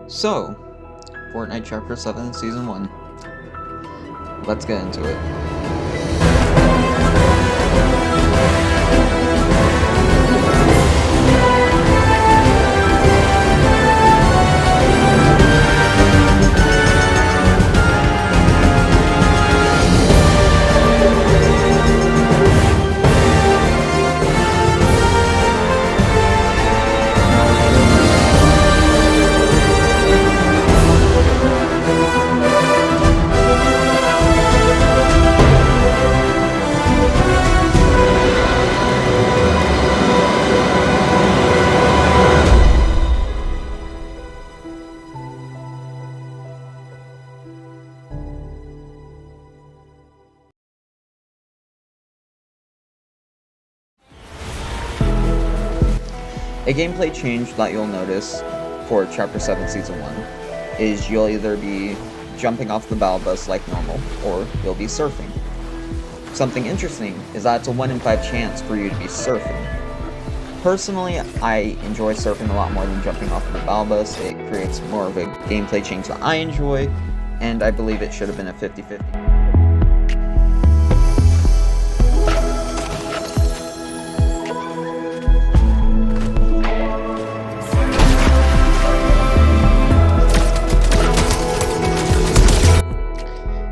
So, Fortnite Chapter 7, Season 1. Let's get into it. A gameplay change that you'll notice for Chapter 7 Season 1 is you'll either be jumping off the battle bus like normal, or you'll be surfing. Something interesting is that it's a 1 in 5 chance for you to be surfing. Personally, I enjoy surfing a lot more than jumping off the battle bus. It creates more of a gameplay change that I enjoy, and I believe it should have been a 50-50.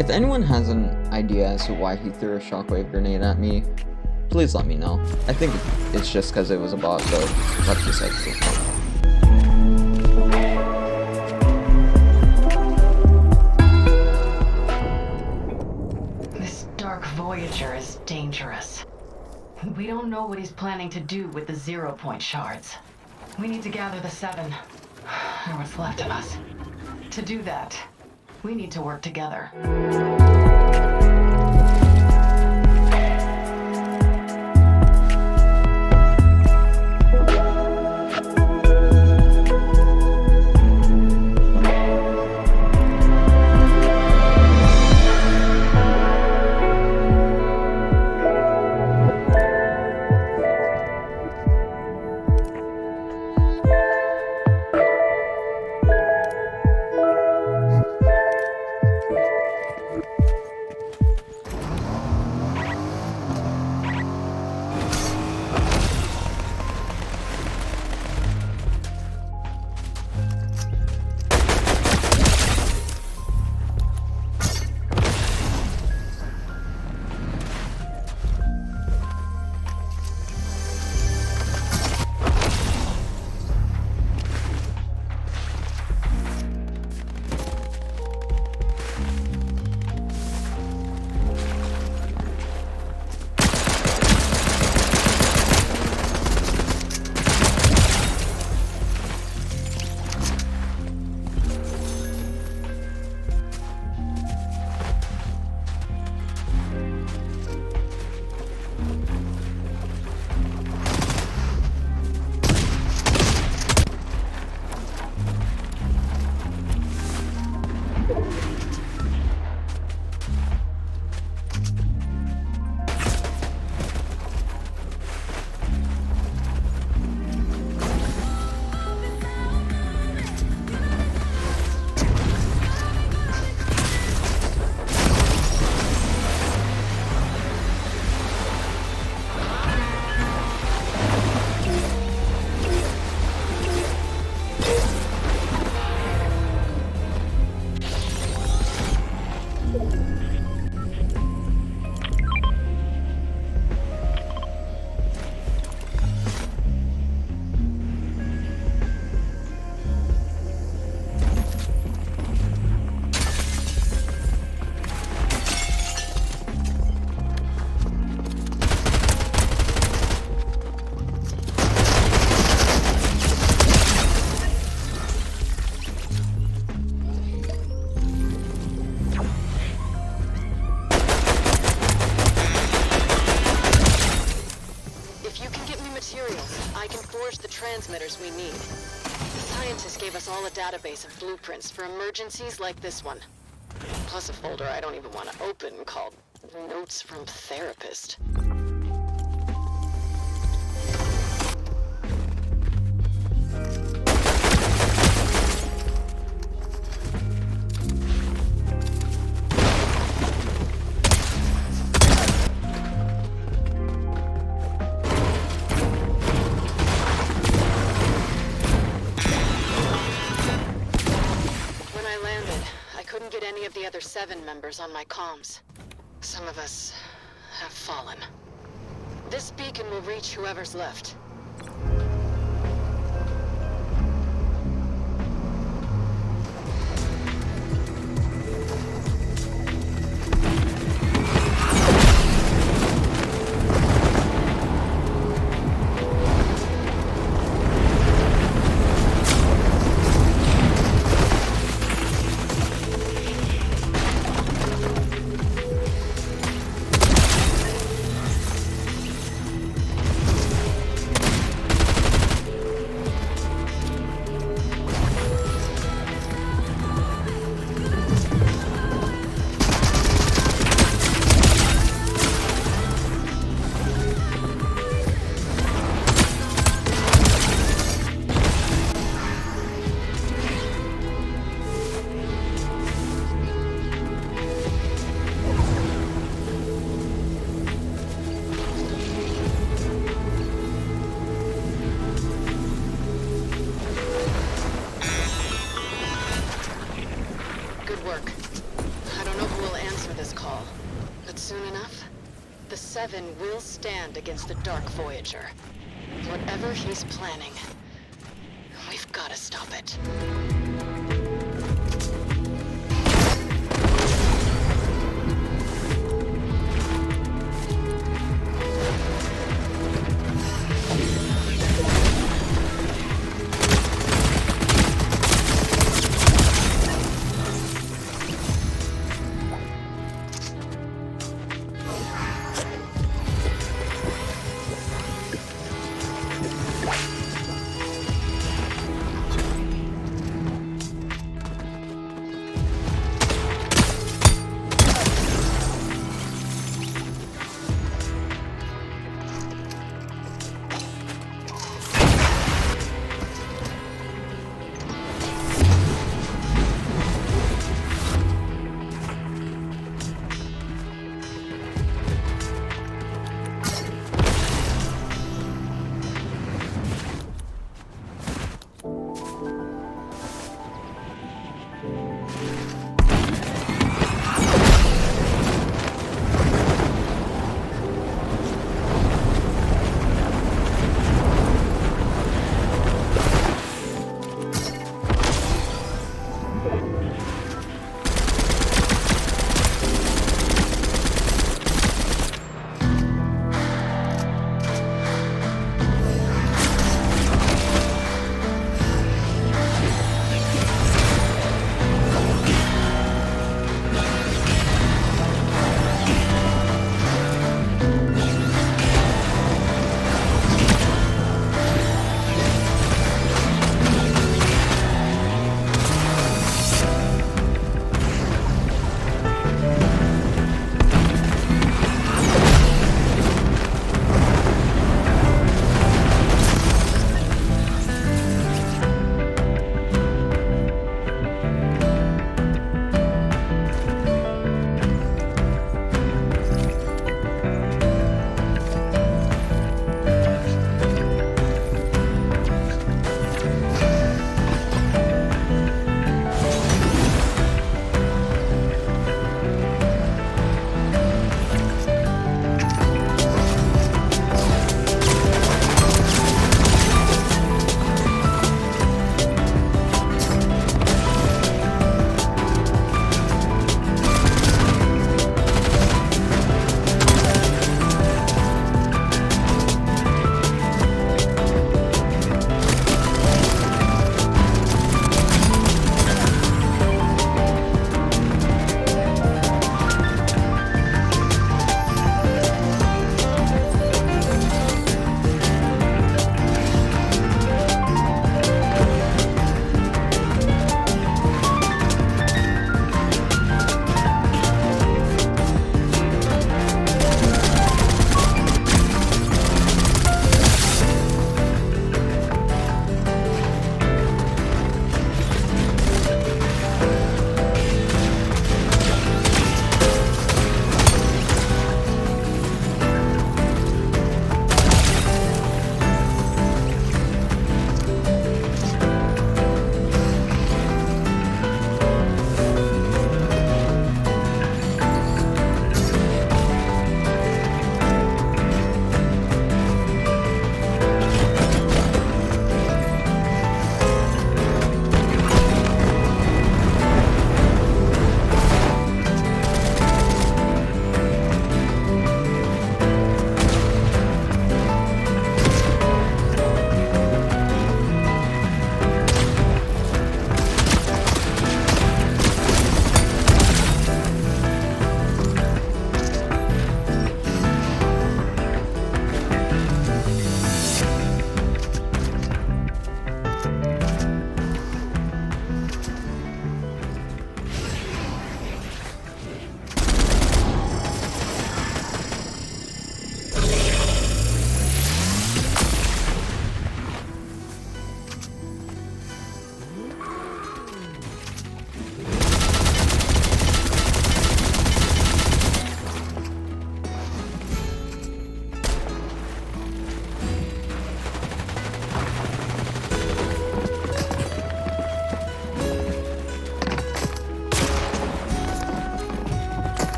If anyone has an idea as to why he threw a shockwave grenade at me, please let me know. I think it's just because it was a bot, so let's just exit. This Dark Voyager is dangerous. We don't know what he's planning to do with the 0-point shards. We need to gather the 7, or what's left of us. To do that, we need to work together. Transmitters we need. The scientists gave us all a database of blueprints for emergencies like this one. Plus a folder I don't even want to open called Notes from Therapist. couldn't get any of the other 7 members on my comms. Some of us have fallen. This beacon will reach whoever's left. Good work. I don't know who will answer this call, but soon enough, the 7 will stand against the Dark Voyager. Whatever he's planning, we've got to stop it.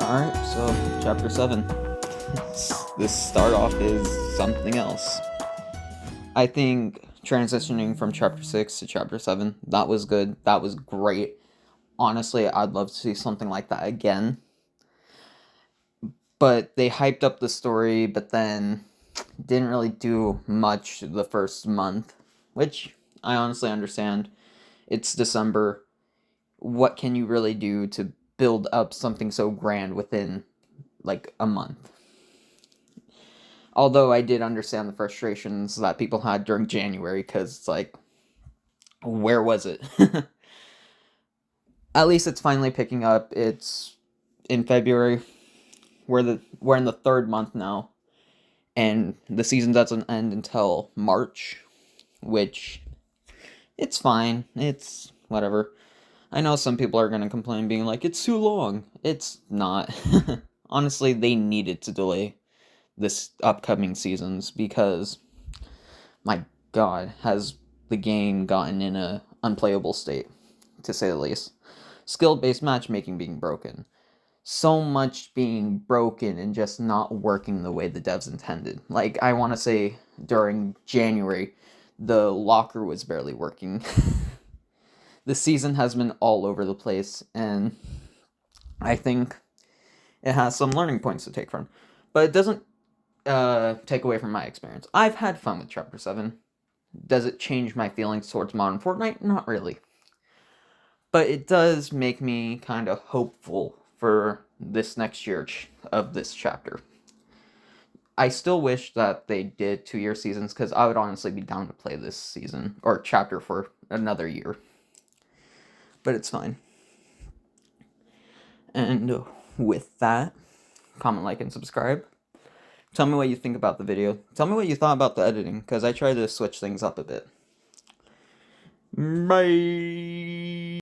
Alright, so chapter 7. This start off is something else. I think transitioning from chapter 6 to chapter 7, that was good. That was great. Honestly, I'd love to see something like that again. But they hyped up the story, but then didn't really do much the first month, which I honestly understand. It's December. What can you really do to build up something so grand within like a month? Although I did understand the frustrations that people had during January, because it's like, where was it? At least it's finally picking up. It's in February. We're in the third month now, and the season doesn't end until March, which it's fine. It's whatever. I know some people are gonna complain, being like, it's too long. It's not. Honestly, they needed to delay this upcoming seasons because, my god, has the game gotten in a unplayable state, to say the least. Skill-based matchmaking being broken. So much being broken and just not working the way the devs intended. Like, I want to say during January, the locker was barely working. The season has been all over the place, and I think it has some learning points to take from. But it doesn't take away from my experience. I've had fun with Chapter 7. Does it change my feelings towards modern Fortnite? Not really. But it does make me kind of hopeful for this next year of this chapter. I still wish that they did 2-year seasons, because I would honestly be down to play this season, or chapter, for another year. But it's fine. And with that, comment, like, and subscribe. Tell me what you think about the video. Tell me what you thought about the editing, because I tried to switch things up a bit. Bye!